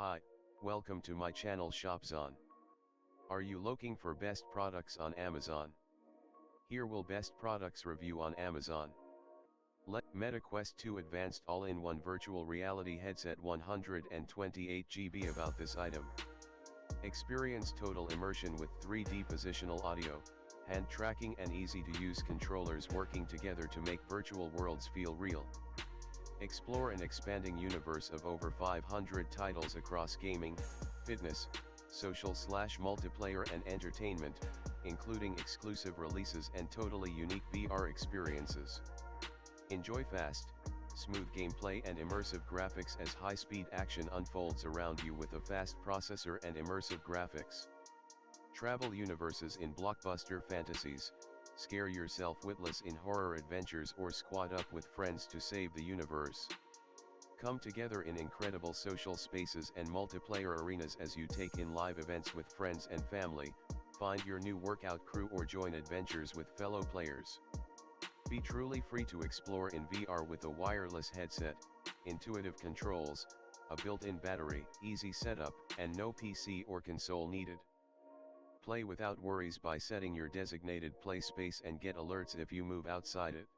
Hi, welcome to my channel ShopZone. Are you looking for best products on Amazon? Here will best products review on Amazon. Meta Quest 2 Advanced All-in-One Virtual Reality Headset 128 GB. About this item. Experience total immersion with 3D positional audio, hand tracking and easy-to-use controllers working together to make virtual worlds feel real. Explore an expanding universe of over 500 titles across gaming, fitness, social/multiplayer and entertainment, including exclusive releases and totally unique VR experiences. Enjoy fast, smooth gameplay and immersive graphics as high-speed action unfolds around you with a fast processor and immersive graphics. Travel universes in blockbuster fantasies, scare yourself witless in horror adventures or squad up with friends to save the universe. Come together in incredible social spaces and multiplayer arenas as you take in live events with friends and family, find your new workout crew or join adventures with fellow players. Be truly free to explore in VR with a wireless headset, intuitive controls, a built-in battery, easy setup, and no PC or console needed. Play without worries by setting your designated play space and get alerts if you move outside it.